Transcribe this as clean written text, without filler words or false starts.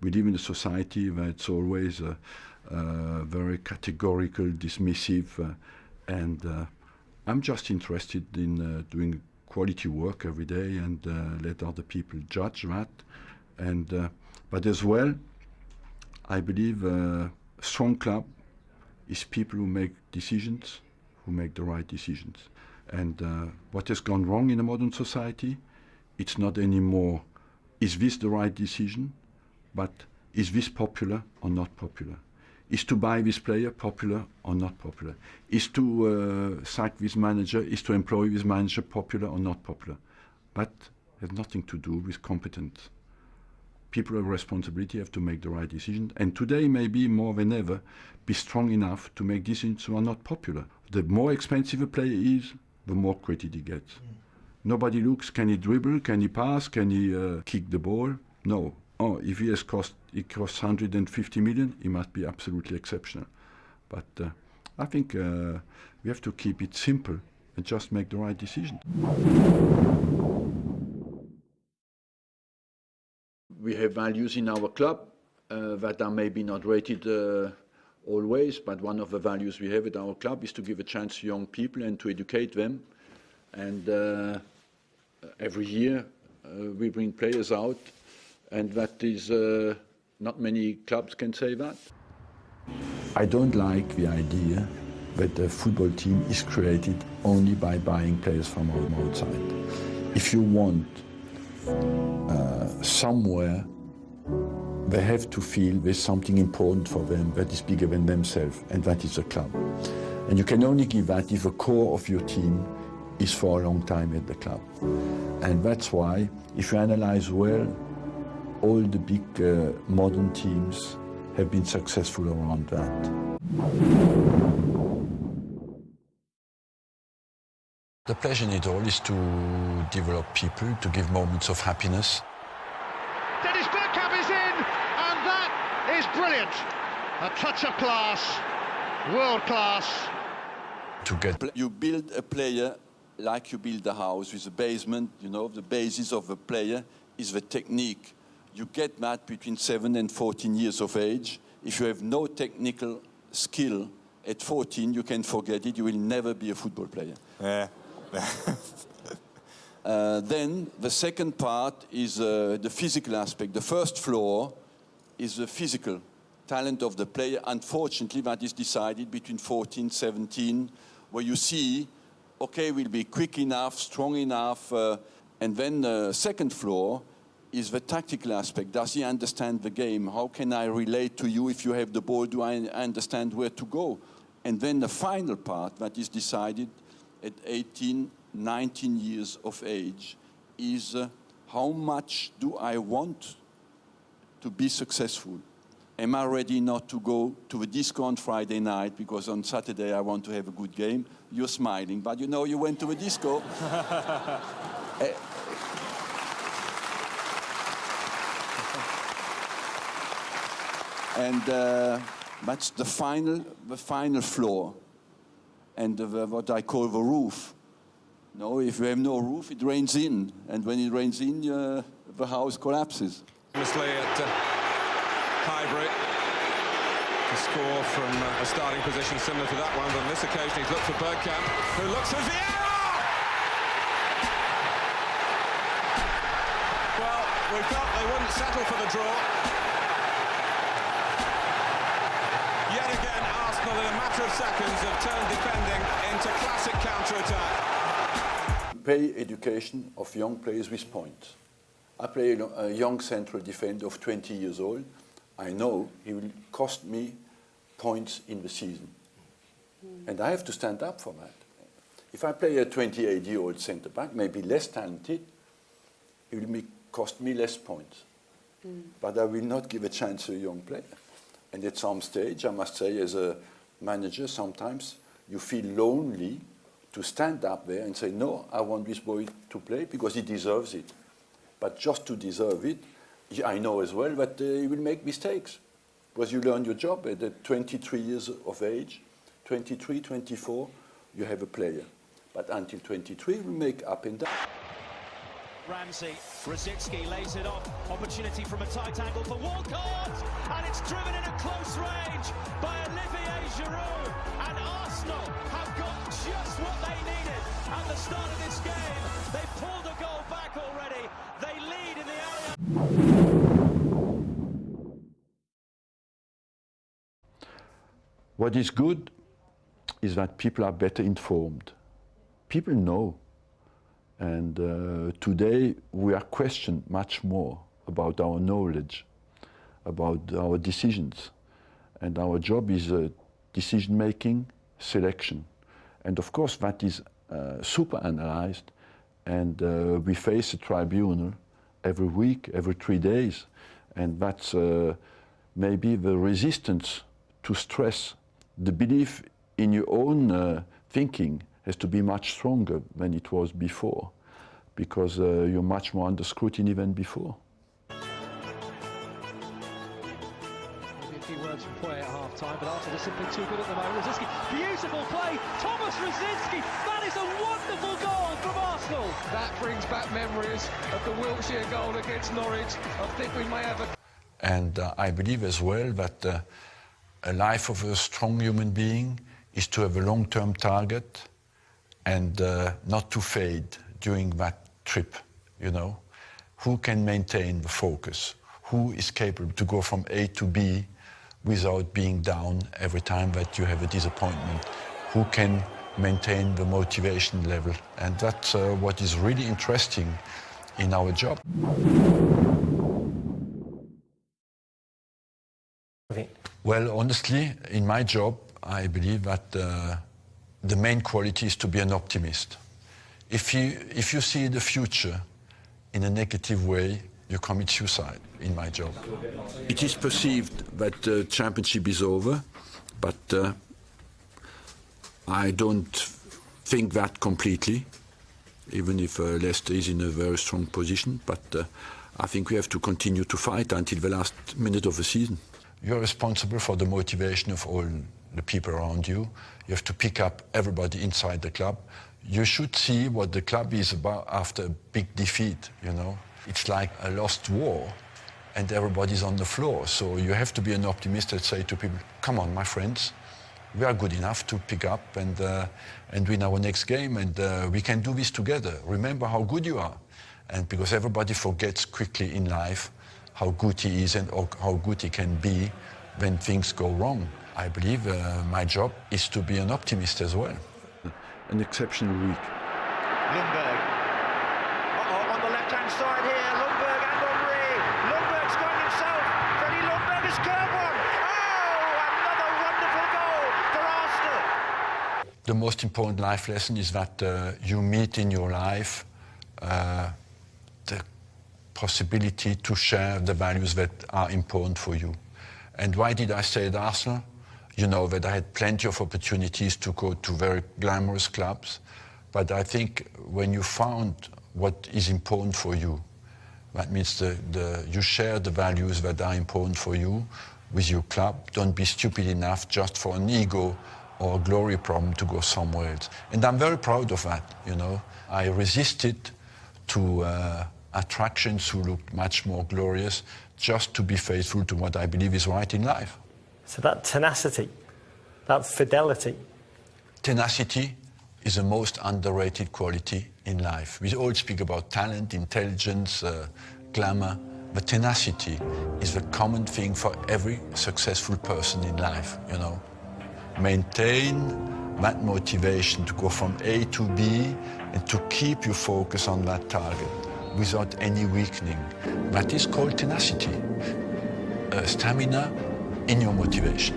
we live in a society where it's always very categorical, dismissive, and I'm just interested in doing quality work every day and let other people judge that. And but as well, I believe a strong club is people who make decisions, who make the right decisions. And what has gone wrong in a modern society, it's not anymore, is this the right decision, but is this popular or not popular? Is to buy this player popular or not popular? Is to sack this manager, is to employ this manager popular or not popular? That has nothing to do with competence. People have responsibility, have to make the right decision, and today maybe more than ever, be strong enough to make decisions who are not popular. The more expensive a player is, the more credit he gets. Nobody looks, can he dribble, can he pass, can he kick the ball? No. Oh, if it costs 150 million, he must be absolutely exceptional. But I think we have to keep it simple and just make the right decision. We have values in our club that are maybe not rated always, but one of the values we have at our club is to give a chance to young people and to educate them. And every year we bring players out, and that is not many clubs can say that. I don't like the idea that a football team is created only by buying players from outside. If you want somewhere, they have to feel there's something important for them that is bigger than themselves, and that is a club. And you can only give that if the core of your team is for a long time at the club. And that's why, if you analyze well, all the big modern teams have been successful around that. The pleasure in it all is to develop people, to give moments of happiness. Dennis Bergkamp is in, and that is brilliant. A touch of class, world class. You build a player like you build a house with a basement. You know, the basis of a player is the technique. You get that between 7 and 14 years of age. If you have no technical skill at 14, you can forget it. You will never be a football player. Yeah. Then the second part is the physical aspect. The first floor is the physical talent of the player. Unfortunately, that is decided between 14, 17, where you see, okay, we'll be quick enough, strong enough. And then the second floor is the tactical aspect. Does he understand the game? How can I relate to you if you have the ball? Do I understand where to go? And then the final part that is decided at 18, 19 years of age is how much do I want to be successful? Am I ready not to go to the disco on Friday night because on Saturday I want to have a good game? You're smiling, but you know you went to a disco. And that's the final floor, and what I call the roof. No, if you have no roof, it rains in, and when it rains in, the house collapses. Famously at Highbury, to score from a starting position similar to that one, but on this occasion he's looked for Bergkamp, who looks for Vieira! Well, we thought they wouldn't settle for the draw. Yet again, Arsenal in a matter of seconds have turned defending into classic counter-attack. Pay education of young players with points. I play a young central defender of 20 years old. I know he will cost me points in the season. And I have to stand up for that. If I play a 28-year-old centre-back, maybe less talented, it will cost me less points. But I will not give a chance to a young player. And at some stage, I must say, as a manager, sometimes you feel lonely to stand up there and say, no, I want this boy to play because he deserves it. But just to deserve it, I know as well that he will make mistakes. Because you learn your job at 23 years of age, 23, 24, you have a player. But until 23, we make up and down. Ramsey, Rosicki lays it off, opportunity from a tight angle for Walcott, and it's driven in at close range by Olivier Giroud, and Arsenal have got just what they needed at the start of this game. They pulled a goal back already, they lead in the area. What is good is that people are better informed. People know. And today we are questioned much more about our knowledge, about our decisions. And our job is decision making, selection. And of course that is super analyzed, and we face a tribunal every week, every 3 days. And that's maybe the resistance to stress. The belief in your own thinking has to be much stronger than it was before, because you're much more under scrutiny than before. Maybe a few words from Poyet at half-time, but Arsenal are simply too good at the moment. Rosicki, beautiful play! Thomas Rosicki, that is a wonderful goal from Arsenal! That brings back memories of the Wiltshire goal against Norwich. I think we may have a... And I believe as well that a life of a strong human being is to have a long-term target and not to fade during that trip, you know. Who can maintain the focus? Who is capable to go from A to B without being down every time that you have a disappointment? Who can maintain the motivation level? And that's what is really interesting in our job. Okay. Well, honestly, in my job, I believe that the main quality is to be an optimist. If you see the future in a negative way, you commit suicide in my job. It is perceived that the championship is over, but I don't think that completely, even if Leicester is in a very strong position. But I think we have to continue to fight until the last minute of the season. You're responsible for the motivation of all the people around you. You have to pick up everybody inside the club. You should see what the club is about after a big defeat, you know. It's like a lost war and everybody's on the floor. So you have to be an optimist and say to people, come on, my friends, we are good enough to pick up and win our next game, and we can do this together. Remember how good you are. And because everybody forgets quickly in life how good he is and how good he can be when things go wrong. I believe my job is to be an optimist as well. An exceptional week. Lundberg. On the left-hand side here, Lundberg and Henry. Lundberg's going himself. Freddie Lundberg has curved one. Oh, another wonderful goal for Arsenal. The most important life lesson is that you meet in your life the possibility to share the values that are important for you. And why did I stay at Arsenal? You know that I had plenty of opportunities to go to very glamorous clubs, but I think when you found what is important for you, that means you share the values that are important for you with your club. Don't be stupid enough just for an ego or a glory problem to go somewhere else. And I'm very proud of that, you know. I resisted to attractions who looked much more glorious just to be faithful to what I believe is right in life. So that tenacity, that fidelity. Tenacity is the most underrated quality in life. We all speak about talent, intelligence, glamour, but tenacity is the common thing for every successful person in life, you know. Maintain that motivation to go from A to B and to keep your focus on that target without any weakening. That is called tenacity. Stamina in your motivation.